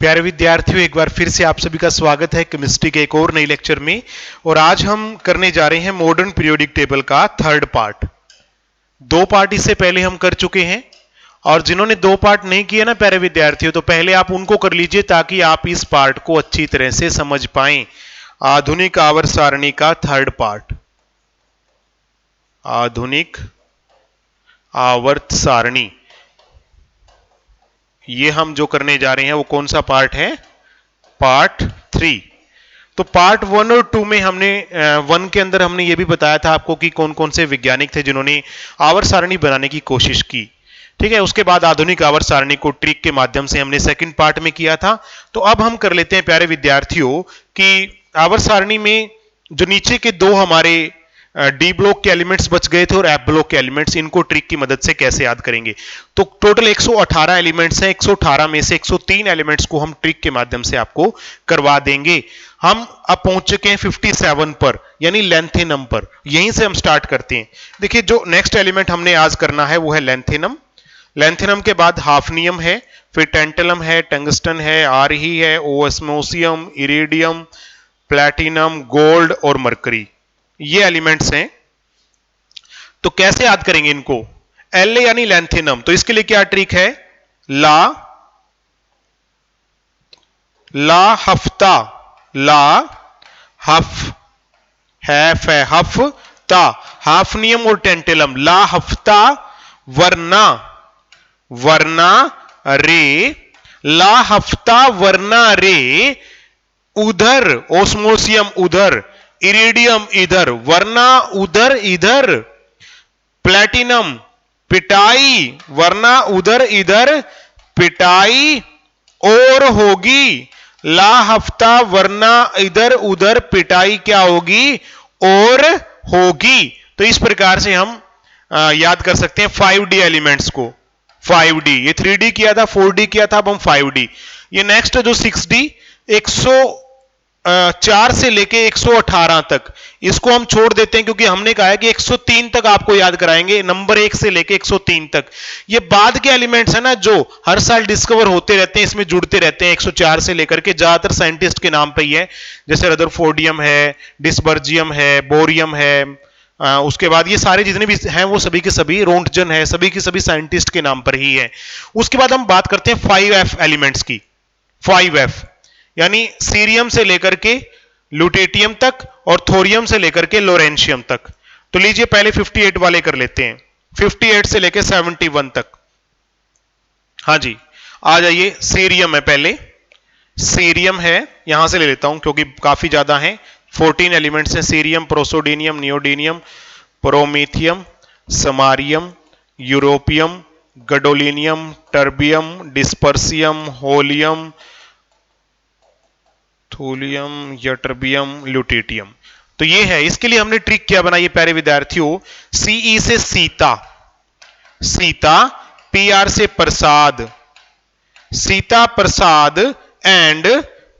प्यारे विद्यार्थियों, एक बार फिर से आप सभी का स्वागत है केमिस्ट्री के एक और नई लेक्चर में। और आज हम करने जा रहे हैं मॉडर्न पीरियोडिक टेबल का थर्ड पार्ट। दो पार्ट इससे पहले हम कर चुके हैं, और जिन्होंने दो पार्ट नहीं किए ना प्यारे विद्यार्थियों, तो पहले आप उनको कर लीजिए ताकि आप इस पार्ट को अच्छी तरह से समझ पाएं। आधुनिक आवर्त सारणी का थर्ड पार्ट, आधुनिक आवर्त सारणी, ये हम जो करने जा रहे हैं वो कौन सा पार्ट है? पार्ट 3। तो पार्ट 1 और 2 में हमने 1 के अंदर हमने ये भी बताया था आपको कि कौन कौन से वैज्ञानिक थे जिन्होंने आवर्त सारणी बनाने की कोशिश की। ठीक है, उसके बाद आधुनिक आवर्त सारणी को ट्रिक के माध्यम से हमने सेकंड पार्ट में किया था। तो अब हम कर लेते हैं प्यारे विद्यार्थियों कि आवर्त सारणी में जो नीचे के दो हमारे डी ब्लॉक के एलिमेंट्स बच गए थे और एफ ब्लॉक के एलिमेंट्स, इनको ट्रिक की मदद से कैसे याद करेंगे। तो टोटल 118 एलिमेंट्स हैं, 118 में से 103 एलिमेंट्स को हम ट्रिक के माध्यम से आपको करवा देंगे। हम अब पहुंच चुके हैं 57 पर, यानी लेंथेनम पर। यहीं से हम स्टार्ट करते हैं। देखिए, जो नेक्स्ट एलिमेंट हमने आज करना है वो है लेंथेनम। लेंथेनम के बाद हाफनियम है, फिर टेंटलम है, टंगस्टन है, आरही है, ओस्मोसियम, इरिडियम, प्लैटिनम, गोल्ड और मरकरी, ये एलिमेंट्स हैं। तो कैसे याद करेंगे इनको? एल यानी लेंथेनम, तो इसके लिए क्या ट्रिक है? ला हफ्ता, ला हफ हैफ है, हफ्ता, हाफनियम और टेंटेलम, ला हफ्ता वरना, वरना रे, ला हफ्ता वरना रे, उधर ओस्मोसियम उधर, इरिडियम इधर, वरना उधर इधर, प्लैटिनम पिटाई, वरना उधर इधर पिटाई और होगी, ला हफ्ता वरना इधर उधर पिटाई क्या होगी? और होगी। तो इस प्रकार से हम याद कर सकते हैं 5D एलिमेंट्स को। 5D, ये 3D किया था, 4D किया था, अब हम 5D। ये नेक्स्ट जो 6D, 104 से लेके 118 तक, इसको हम छोड़ देते हैं क्योंकि हमने कहा है कि 103 तक आपको याद कराएंगे, नंबर 1 से लेके 103 तक। ये बाद के एलिमेंट्स है ना, जो हर साल डिस्कवर होते रहते हैं, इसमें जुड़ते रहते हैं। 104 से लेकर के ज्यादातर साइंटिस्ट के नाम पे ही है, जैसे रदरफोर्डियम है, डिस्बर्जियम है, बोरियम है, उसके बाद ये सारे जितने भी हैं वो सभी के सभी, रोंटजन है, सभी के सभी साइंटिस्ट के नाम पर ही है। उसके बाद हम बात करते हैं 5F एलिमेंट्स की। 5F यानी सीरियम से लेकर के लुटेटियम तक और थोरियम से लेकर के लोरेंशियम तक। तो लीजिए पहले 58 वाले कर लेते हैं, 58 से लेकर 71 तक। हाँ जी, आ जाइए। सीरियम है पहले, सीरियम है, यहां से ले लेता हूं क्योंकि काफी ज्यादा है। 14 एलिमेंट्स हैं। Cerium, praseodymium, neodymium, promethium, samarium, europium, gadolinium, terbium, dysprosium, holmium, thulium, ytterbium, lutetium. तो ये है। इसके लिए हमने ट्रिक क्या बनाई है प्यारे विद्यार्थियों? सीई से सीता, सीता, पीआर से Prasad, Sita Prasad and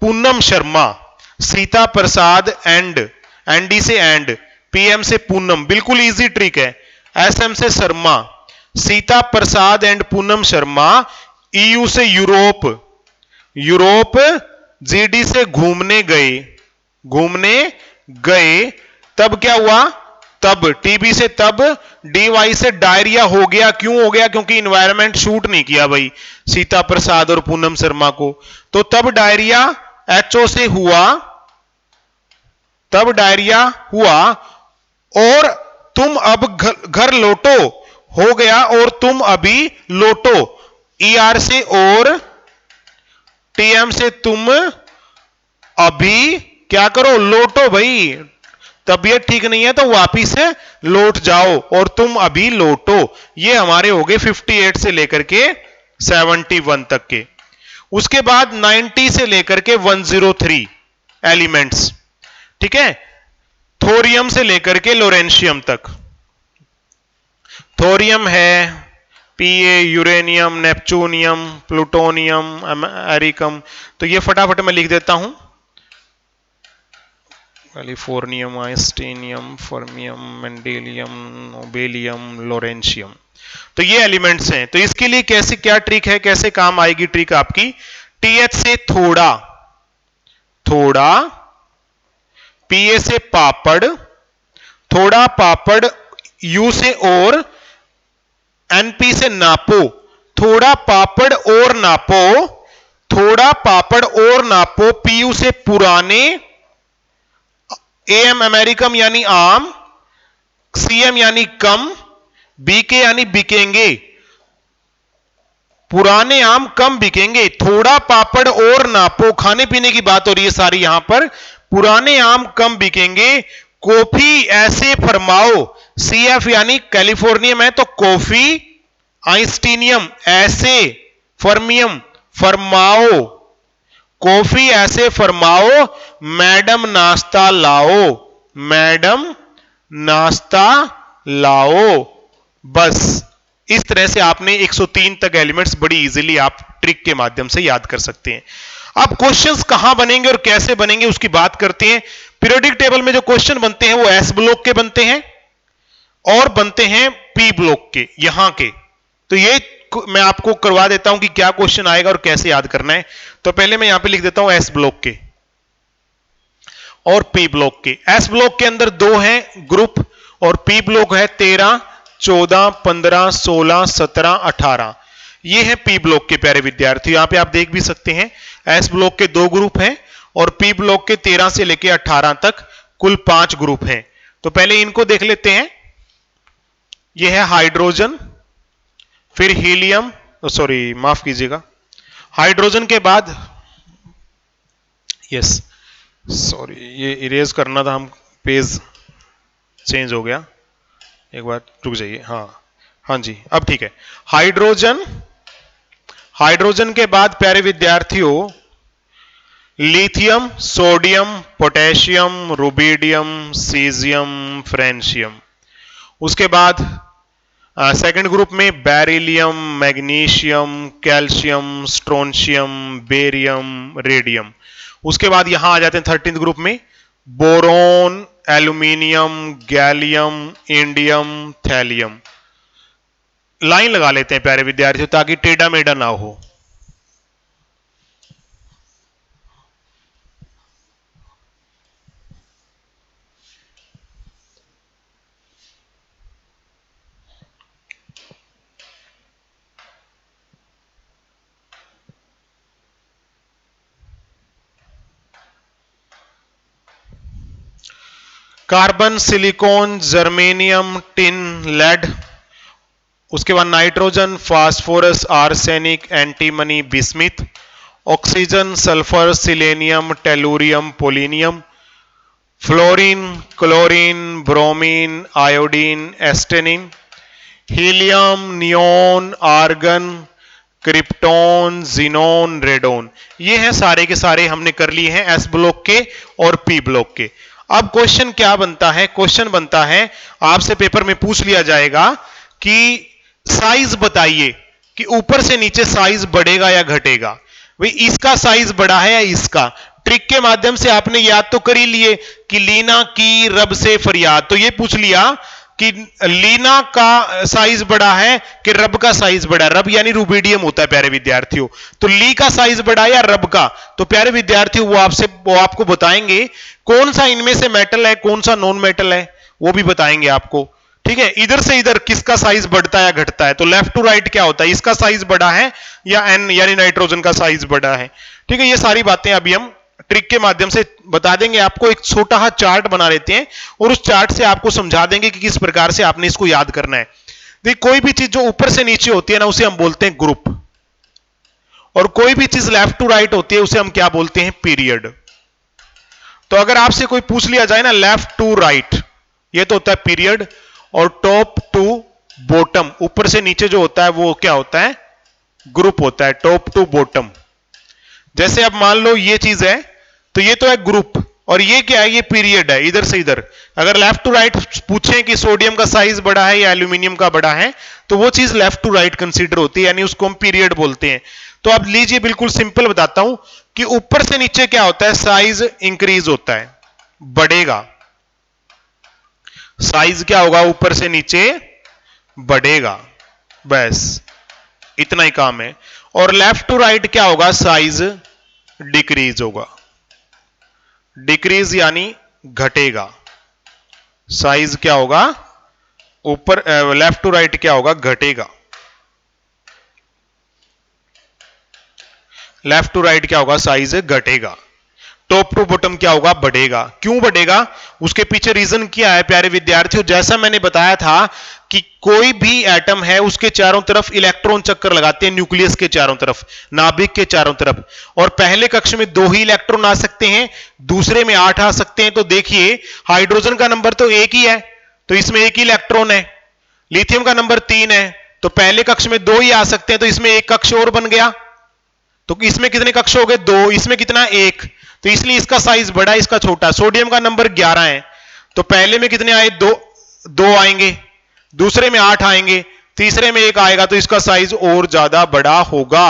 Poonam Sharma, Sita Prasad and, ND से एंड, पीएम से पूनम, बिल्कुल इजी ट्रिक है। एसएम से शर्मा, सीता प्रसाद एंड पूनम शर्मा। ईयू से यूरोप, यूरोप, जीडी से घूमने गए, घूमने गए, तब क्या हुआ? तब, टीबी से तब, डीवाई से डायरिया हो गया। क्यों हो गया? क्योंकि इन्वायरमेंट शूट नहीं किया भाई सीता प्रसाद और पूनम शर्मा को, तो तब डायरिया। एचओ से हुआ, तब डायरिया हुआ, और तुम अब घर लौटो, हो गया, और तुम अभी लौटो। ईआर से और, टीएम से तुम अभी क्या करो? लौटो भाई, तबीयत ठीक नहीं है तो वापिस से लौट जाओ, और तुम अभी लौटो। ये हमारे हो गए 58 से लेकर के 71 तक के। उसके बाद 90 से लेकर के 103 एलिमेंट्स, ठीक है, थोरियम से लेकर के लोरेंशियम तक। थोरियम है PA, uranium, neptunium, plutonium, americium. तो ये फटाफट मैं लिख देता हूं। Californium, einsteinium, fermium, mendelevium, nobelium, lawrencium. तो ये एलिमेंट्स हैं। तो इसके लिए कैसे, क्या ट्रिक है, कैसे काम आएगी ट्रिक आपकी? TH से थोड़ा, थोड़ा, PA से पापड़, थोड़ा पापड़, U से और, NP से नापो, थोड़ा पापड़ और नापो, थोड़ा पापड़ और नापो, PU से पुराने, AM अमेरिकम यानी आम, CM यानी कम, BK यानी बिकेंगे, पुराने आम कम बिकेंगे, थोड़ा पापड़ और नापो, खाने पीने की बात हो रही है सारी यहां पर, पुराने आम कम बिकेंगे, कॉफी ऐसे फरमाओ, CF यानी कैलिफोर्नियम है तो कॉफी, आइंस्टीनियम ऐसे, फर्मियम फरमाओ, कॉफी ऐसे फरमाओ, मैडम नाश्ता लाओ, मैडम नाश्ता लाओ। बस इस तरह से आपने 103 तक एलिमेंट्स बड़ी इजीली आप ट्रिक के माध्यम से याद कर सकते हैं। अब क्वेश्चंस कहां बनेंगे और कैसे बनेंगे उसकी बात करते हैं। पीरियोडिक टेबल में जो क्वेश्चन बनते हैं वो एस ब्लॉक के बनते हैं और बनते हैं पी ब्लॉक के, यहां के। तो ये मैं आपको करवा देता हूं कि क्या क्वेश्चन आएगा और कैसे याद करना है। तो पहले मैं यहां पे लिख देता हूं एस ब्लॉक के और पी ब्लॉक के। एस ब्लॉक के अंदर 2 हैं ग्रुप और पी ब्लॉक है 13, 14, 15, 16, 17, 18। ये है पी ब्लॉक के प्यारे विद्यार्थी। यहां पे आप देख भी सकते हैं एस ब्लॉक के 2 ग्रुप हैं और पी ब्लॉक के 13 से लेकर 18 तक कुल 5 ग्रुप हैं। तो पहले इनको देख लेते हैं। यह है हाइड्रोजन, फिर हीलियम, सॉरी माफ कीजिएगा, हाइड्रोजन के बाद, यस सॉरी ये इरेज करना था, हम पेज चेंज हो गया, एक बार रुक जाइए। हाँ हाँ जी अब ठीक है। हाइड्रोजन, हाइड्रोजन के बाद प्यारे विद्यार्थियों lithium, sodium, potassium, rubidium, caesium, francium. उसके बाद सेकंड ग्रुप में beryllium, magnesium, calcium, strontium, barium, radium. उसके बाद यहां आ जाते हैं 13th ग्रुप में boron, aluminium, gallium, indium, thallium. Line लगा लेते हैं प्यारे विद्यार्थियों ताकि टेढ़ा मेढ़ा ना हो। Carbon, silicon, germanium, tin, lead. उसके बाद nitrogen, phosphorus, arsenic, antimony, bismuth. Oxygen, sulphur, selenium, tellurium, polonium. Fluorine, chlorine, bromine, iodine, astatine. Helium, neon, argon, krypton, xenon, radon. ये हैं सारे के सारे हमने कर लिए हैं एस ब्लॉक के और पी ब्लॉक के। अब क्वेश्चन क्या बनता है? क्वेश्चन बनता है आपसे पेपर में पूछ लिया जाएगा कि साइज बताइए कि ऊपर से नीचे साइज बढ़ेगा या घटेगा। भाई इसका साइज बड़ा है या इसका। ट्रिक के माध्यम से आपने याद तो कर ही लिए कि लीना की रब से फरियाद, तो ये पूछ लिया कि लीना का साइज बड़ा है कि रब का साइज बड़ा है। रब यानी रुबिडियम होता है प्यारे विद्यार्थियों। तो ली का साइज बड़ा है या रब का? तो प्यारे विद्यार्थियों वो आपको बताएंगे कौन सा इनमें से मेटल है कौन सा नॉन मेटल है, वो भी बताएंगे आपको। ठीक है, इधर से इधर किसका साइज बढ़ता है या घटता है। तो लेफ्ट टू राइट क्या होता है, इसका साइज बड़ा है या एन यानी नाइट्रोजन का साइज बड़ा है। ठीक है, ये सारी बातें अभी हम ट्रिक के माध्यम से बता देंगे आपको। एक छोटा सा चार्ट बना लेते हैं और उस चार्ट से आपको समझा देंगे कि किस प्रकार से आपने इसको याद करना है। देखिए कोई भी चीज जो ऊपर से नीचे होती है ना उसे हम बोलते हैं ग्रुप, और कोई भी चीज लेफ्ट टू राइट होती है उसे हम क्या बोलते हैं, पीरियड। तो अगर आपसे कोई पूछ लिया जाए ना लेफ्ट टू राइट, ये तो होता है पीरियड, और टॉप टू बॉटम ऊपर से नीचे जो होता है वो क्या होता है, ग्रुप होता है, टॉप टू बॉटम। जैसे अब मान लो ये चीज है तो ये तो है ग्रुप, और ये क्या है, ये पीरियड है इधर से इधर। अगर लेफ्ट टू राइट पूछें कि सोडियम का साइज बड़ा है या एल्यूमिनियम का बड़ा है तो वो चीज लेफ्ट टू राइट कंसीडर होती है, यानी उसको हम पीरियड बोलते हैं। तो अब लीजिए बिल्कुल सिंपल बताता हूं कि ऊपर से नीचे क्या होता है, साइज इंक्रीज होता है, बढ़ेगा। साइज क्या होगा, ऊपर से नीचे बढ़ेगा, बस इतना ही काम है। और लेफ्ट टू राइट क्या होगा, साइज डिक्रीज होगा, डिक्रीज यानी घटेगा। साइज क्या होगा, ऊपर लेफ्ट टू राइट क्या होगा, घटेगा। लेफ्ट टू राइट क्या होगा, साइज घटेगा। टॉप टू बॉटम क्या होगा, बढ़ेगा। क्यों बढ़ेगा, उसके पीछे रीजन क्या है प्यारे विद्यार्थियों, जैसा मैंने बताया था कि कोई भी एटम है उसके चारों तरफ इलेक्ट्रॉन चक्कर लगाते हैं, न्यूक्लियस के चारों तरफ, नाभिक के चारों तरफ, और पहले कक्ष में 2 ही इलेक्ट्रॉन आ सकते हैं, दूसरे में 8 आ सकते हैं। तो देखिए हाइड्रोजन का नंबर तो 1 ही है, तो इसमें 1 ही इलेक्ट्रॉन है। लिथियम का नंबर 3 है, तो पहले कक्ष में 2 ही आ सकते हैं, तो इसमें एक कक्ष और बन गया। तो इसमें कितने कक्ष हो गए, 2, इसमें कितना, 1, तो इसलिए इसका साइज बड़ा, इसका छोटा। सोडियम का नंबर 11 है, तो पहले में कितने आए, 2 आएंगे, दूसरे में 8 आएंगे, तीसरे में 1 आएगा, तो इसका साइज और ज्यादा बड़ा होगा।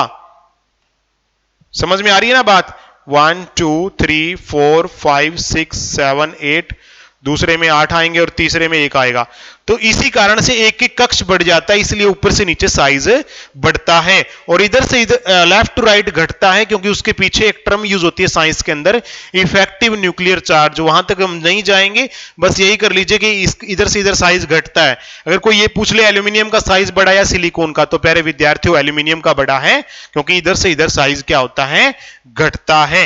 समझ में आ रही है ना बात। 1 2 3 4 5 6 7 8, दूसरे में 8 आएंगे और तीसरे में 1 आएगा, तो इसी कारण से एक एक कक्ष बढ़ जाता है, इसलिए ऊपर से नीचे साइज बढ़ता है। और इधर से इधर लेफ्ट टू राइट घटता है, क्योंकि उसके पीछे एक टर्म यूज होती है साइंस के अंदर, इफेक्टिव न्यूक्लियर चार्ज। वहां तक हम नहीं जाएंगे, बस यही कर लीजिए कि इधर से इधर साइज घटता है। अगर कोई ये पूछ ले एल्यूमिनियम का साइज बड़ा या सिलिकॉन का, तो प्यारे विद्यार्थियों एल्यूमिनियम का बड़ा है, क्योंकि इधर से इधर साइज क्या होता है, घटता है।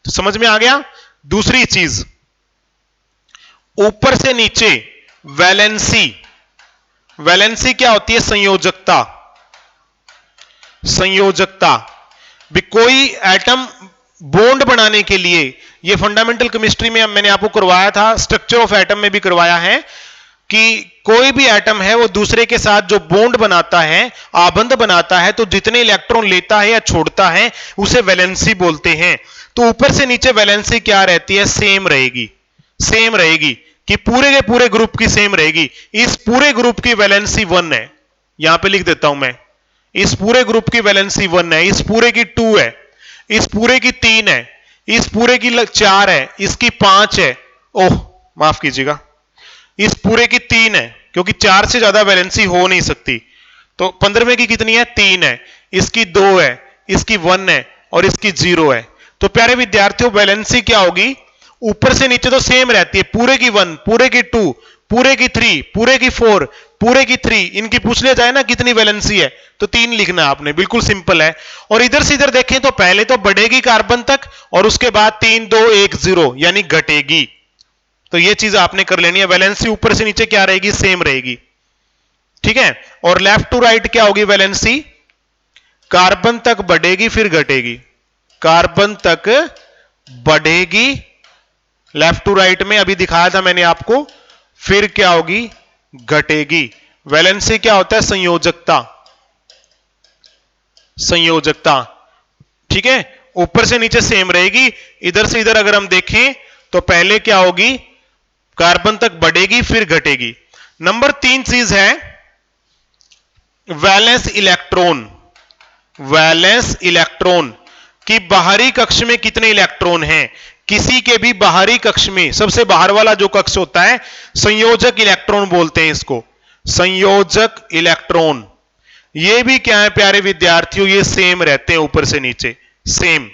तो समझ में आ गया। दूसरी चीज, ऊपर से नीचे वैलेंसी। वैलेंसी क्या होती है, संयोजकता। संयोजकता भी कोई एटम बॉन्ड बनाने के लिए, ये फंडामेंटल केमिस्ट्री में मैंने आपको करवाया था, स्ट्रक्चर ऑफ एटम में भी करवाया है, कि कोई भी एटम है वो दूसरे के साथ जो बॉन्ड बनाता है, आबंध बनाता है, तो जितने इलेक्ट्रॉन लेता है या छोड़ता है उसे वैलेंसी बोलते हैं। तो ऊपर से नीचे वैलेंसी क्या रहती है, सेम रहेगी। सेम रहेगी कि पूरे के पूरे ग्रुप की सेम रहेगी। इस पूरे ग्रुप की वैलेंसी 1 है, यहां पे लिख देता हूं मैं, इस पूरे ग्रुप की वैलेंसी 1 है, इस पूरे की 2 है, इस पूरे की 3 है, इस पूरे की 4 है, इसकी 5 है, ओह माफ कीजिएगा, इस पूरे की 3 है, क्योंकि 4 से ज्यादा वैलेंसी हो नहीं सकती। तो 15वें की कितनी है, 3 है, इसकी 2 है, इसकी 1 है और इसकी 0 है। तो प्यारे विद्यार्थियों वैलेंसी क्या होगी, ऊपर से नीचे तो सेम रहती है, पूरे की 1, पूरे की 2, पूरे की 3, पूरे की 4, पूरे की 3, इनकी पूछ लिया जाए ना कितनी वैलेंसी है, तो 3 लिखना आपने, बिल्कुल सिंपल है। और इधर से इधर देखें तो पहले तो बढ़ेगी कार्बन तक, और उसके बाद 3 2 1 0 यानी घटेगी। तो ये चीज आपने कर लेनी है, वैलेंसी ऊपर से नीचे क्या रहेगी, सेम रहेगी। ठीक है। और लेफ्ट टू राइट क्या होगी वैलेंसी, कार्बन तक बढ़ेगी फिर घटेगी, कार्बन तक बढ़ेगी लेफ्ट टू राइट में, अभी दिखाया था मैंने आपको, फिर क्या होगी, घटेगी। वैलेंसी क्या होता है, संयोजकता। संयोजकता, ठीक है। ऊपर से नीचे सेम रहेगी, इधर से इधर अगर हम देखें तो पहले क्या होगी, कार्बन तक बढ़ेगी फिर घटेगी। नंबर 3 चीज है वैलेंस इलेक्ट्रॉन। वैलेंस इलेक्ट्रॉन कि बाहरी कक्ष में कितने इलेक्ट्रॉन हैं। किसी के भी बाहरी कक्ष में सबसे बाहर वाला जो कक्ष होता है, संयोजक इलेक्ट्रॉन बोलते हैं इसको, संयोजक इलेक्ट्रॉन। ये भी क्या है प्यारे विद्यार्थियों, ये सेम रहते हैं ऊपर से नीचे, सेम।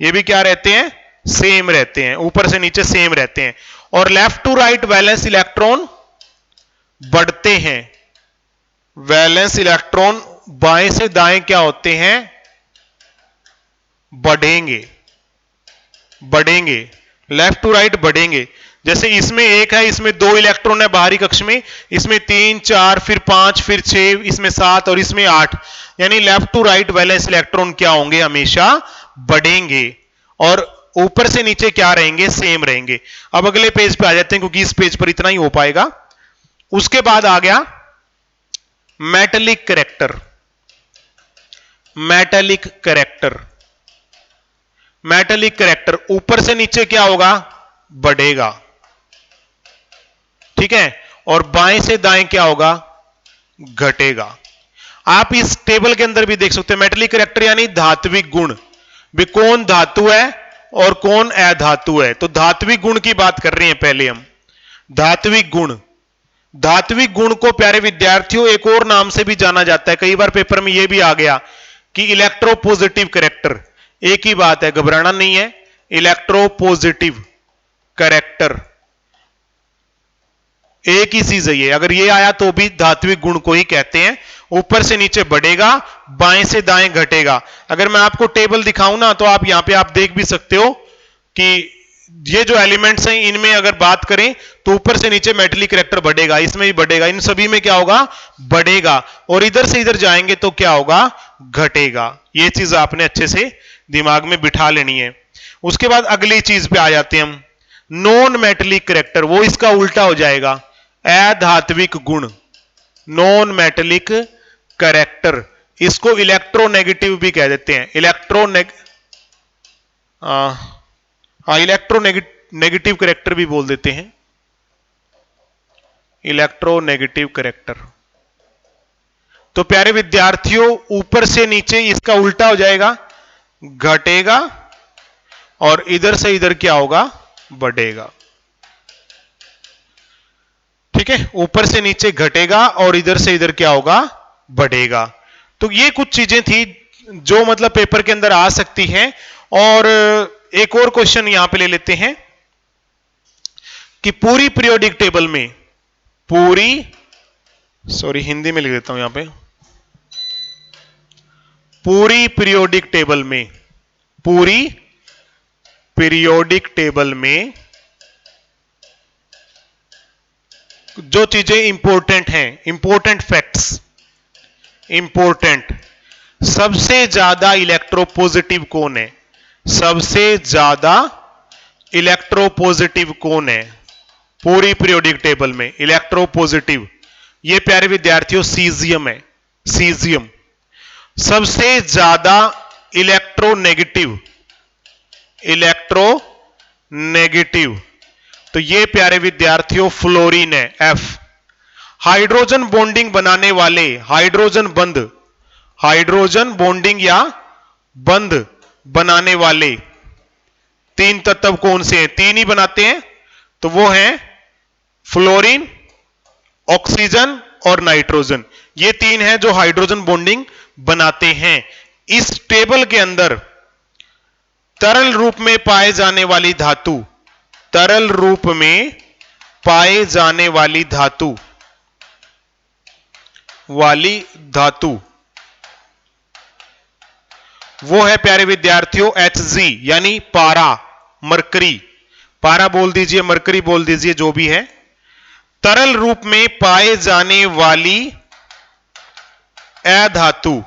ये भी क्या रहते हैं, सेम रहते हैं, ऊपर से नीचे सेम रहते हैं। और left to right valence electron बढ़ते हैं। वैलेंस इलेक्ट्रॉन बाएं से दाएं क्या होते हैं, बढ़ेंगे। बढ़ेंगे, लेफ्ट टू राइट बढ़ेंगे। जैसे इसमें 1 है, इसमें 2 इलेक्ट्रॉन है बाहरी कक्ष में, इसमें 3 4 फिर 5 फिर 6, इसमें 7 और इसमें 8, यानी left to right valence electron क्या होंगे, हमेशा बढ़ेंगे। और ऊपर से नीचे क्या रहेंगे, सेम रहेंगे। अब अगले पेज पे आ जाते हैं, क्योंकि इस पेज पर इतना ही हो पाएगा। उसके बाद आ गया metallic character. Metallic character, metallic character ऊपर से नीचे क्या होगा, बढ़ेगा। ठीक है। और बाएं से दाएं क्या होगा, घटेगा। आप इस टेबल के अंदर भी देख सकते हैं मेटेलिक कैरेक्टर यानी धात्विक गुण, भी कौन धातु है और कौन अधातु है। तो धात्विक गुण की बात कर रहे हैं पहले हम। धात्विक गुण, धात्विक गुण को प्यारे विद्यार्थियों एक और नाम से भी जाना जाता है, कई बार पेपर में यह भी आ गया कि इलेक्ट्रोपॉजिटिव कैरेक्टर, एक ही बात है, घबराना नहीं है। इलेक्ट्रोपॉजिटिव कैरेक्टर एक ही चीज है ये, अगर ये आया तो भी धात्विक गुण को ही कहते हैं। ऊपर से नीचे बढ़ेगा, बाएं से दाएं घटेगा। अगर मैं आपको टेबल दिखाऊं ना तो आप यहां पे आप देख भी सकते हो कि ये जो एलिमेंट्स हैं इनमें अगर बात करें तो ऊपर से नीचे मेटेलिक कैरेक्टर बढ़ेगा, इसमें भी बढ़ेगा, इन सभी में क्या होगा, बढ़ेगा। और इधर से इधर जाएंगे तो क्या होगा, घटेगा। ये चीज आपने अच्छे से दिमाग में बिठा लेनी है। उसके बाद अगली चीज पे आ जाते हैं हम, नॉन मेटेलिक कैरेक्टर, वो इसका उल्टा हो जाएगा, अधात्विक गुण, नॉन मेटेलिक कैरेक्टर। इसको इलेक्ट्रोनेगेटिव भी कह देते हैं, इलेक्ट्रोनेगेटिव कैरेक्टर भी बोल देते हैं, इलेक्ट्रोनेगेटिव कैरेक्टर। तो प्यारे विद्यार्थियों, ऊपर से नीचे इसका उल्टा हो जाएगा, घटेगा, और इधर से इधर क्या होगा, बढ़ेगा। ठीक है, ऊपर से नीचे घटेगा और इधर से इधर क्या होगा, बढ़ेगा। तो ये कुछ चीजें थी जो मतलब पेपर के अंदर आ सकती हैं। और एक और क्वेश्चन यहां पे ले लेते हैं कि पूरी पीरियोडिक टेबल में, हिंदी में लिख देता हूं यहां पे, पूरी पीरियोडिक टेबल में जो चीजें इंपॉर्टेंट हैं, इंपॉर्टेंट फैक्ट्स, सबसे ज्यादा इलेक्ट्रोपॉजिटिव कौन है, सबसे ज्यादा इलेक्ट्रोपॉजिटिव कौन है पूरी पीरियोडिक टेबल में, इलेक्ट्रोपॉजिटिव। ये प्यारे विद्यार्थियों सीजियम है, सीजियम। सबसे ज्यादा इलेक्ट्रोनेगेटिव, तो ये प्यारे विद्यार्थियों फ्लोरीन है, एफ। हाइड्रोजन बॉन्डिंग बनाने वाले, हाइड्रोजन बॉन्डिंग या बंध बनाने वाले तीन तत्व कौन से हैं, तीन ही बनाते हैं, तो वो हैं फ्लोरीन, ऑक्सीजन और नाइट्रोजन। ये तीन हैं जो हाइड्रोजन बॉन्डिंग बनाते हैं। इस टेबल के अंदर तरल रूप में पाए जाने वाली धातु, तरल रूप में पाए जाने वाली धातु वो है प्यारे विद्यार्थियों Hg, यानी पारा, मरकरी। पारा बोल दीजिए, मरकरी बोल दीजिए, जो भी है। तरल रूप में पाए जाने वाली अधातु,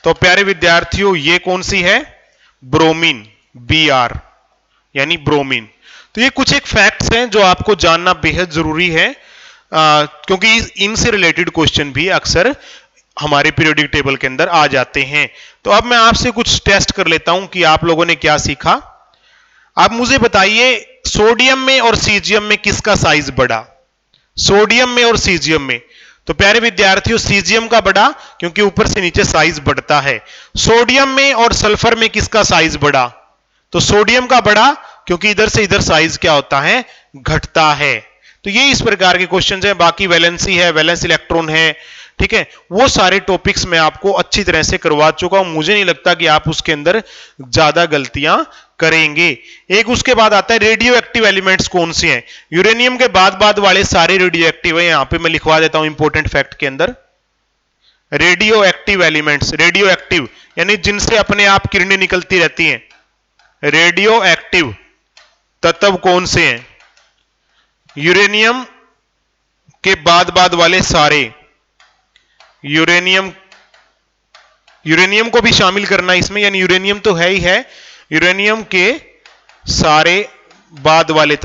तो प्यारे विद्यार्थियों ये कौन सी है, ब्रोमीन, Br, यानी ब्रोमीन। तो ये कुछ एक फैक्ट्स हैं जो आपको जानना बेहद जरूरी है, क्योंकि इनसे रिलेटेड क्वेश्चन भी अक्सर हमारे पीरियोडिक टेबल के अंदर आ जाते हैं। तो अब मैं आपसे कुछ टेस्ट कर लेता हूं कि आप लोगों ने क्या सीखा। आप मुझे बताइए, सोडियम में और सीजियम में किसका साइज बड़ा, सोडियम में और सीजियम में। तो प्यारे विद्यार्थियों सीजियम का बड़ा, क्योंकि ऊपर से नीचे साइज बढ़ता है। सोडियम में और सल्फर में किसका साइज बड़ा, तो सोडियम का बड़ा, क्योंकि इधर से इधर साइज क्या होता है, घटता है। तो ये इस प्रकार के क्वेश्चंस हैं। बाकी वैलेंसी है, वैलेंस इलेक्ट्रॉन है, ठीक है, वो सारे टॉपिक्स मैं आपको अच्छी तरह से करवा चुका हूं। मुझे नहीं लगता कि आप उसके अंदर ज्यादा गलतियां करेंगे। एक उसके बाद आता है रेडियो एक्टिव एलिमेंट्स कौन से हैं। यूरेनियम के बाद वाले सारे रेडियो एक्टिव है, यहां पे मैं लिखवा देता हूं इंपॉर्टेंट फैक्ट के अंदर। Radio active elements, radio active यानी जिनसे अपने आप किरणें निकलती रहती हैं, रेडियो एक्टिव तत्व कौन से हैं, यूरेनियम के बाद वाले सारे, यूरेनियम को भी शामिल करना इसमें, यानी यूरेनियम तो है ही है, यूरेनियम के सारे बाद वाले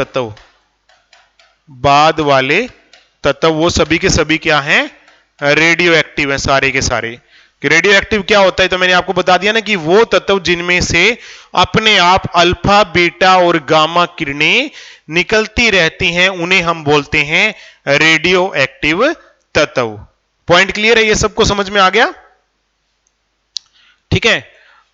तत्व वो सभी के सभी क्या हैं, रेडियो एक्टिव हैं, सारे के सारे। रेडियो एक्टिव क्या होता है, तो मैंने आपको बता दिया ना कि वो तत्व जिनमें से अपने आप अल्फा, बीटा और गामा किरणें निकलती रहती हैं, उन्हें हम बोलते हैं रेडियो एक्टिव तत्व। पॉइंट क्लियर है, ये सबको समझ में आ गया, ठीक है।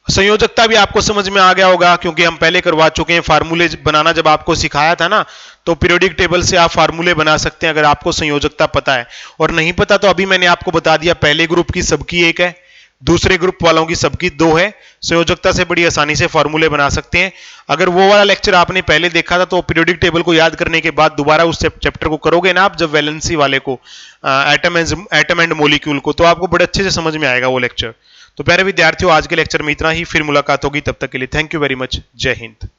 संयोजकता भी आपको समझ में आ गया होगा, क्योंकि हम पहले करवा चुके हैं। फार्मूले बनाना जब आपको सिखाया था ना, तो पीरियोडिक टेबल से आप फार्मूले बना सकते हैं अगर आपको संयोजकता पता है। और नहीं पता तो अभी मैंने आपको बता दिया, पहले ग्रुप की सबकी एक है, दूसरे ग्रुप वालों की सबकी 2 है। संयोजकता से बड़ी आसानी से फॉर्मूले बना सकते हैं। अगर वो वाला लेक्चर आपने पहले देखा था तो पीरियोडिक टेबल को याद करने के बाद दोबारा उस चैप्टर को करोगे ना आप, जब वैलेंसी वाले को, एटम एंड मोलिक्यूल को, तो आपको बड़े अच्छे से समझ में आएगा वो लेक्चर। तो प्यारे विद्यार्थियों, आज के लेक्चर में इतना ही, फिर मुलाकात होगी, तब तक के लिए थैंक यू वेरी मच। जय हिंद।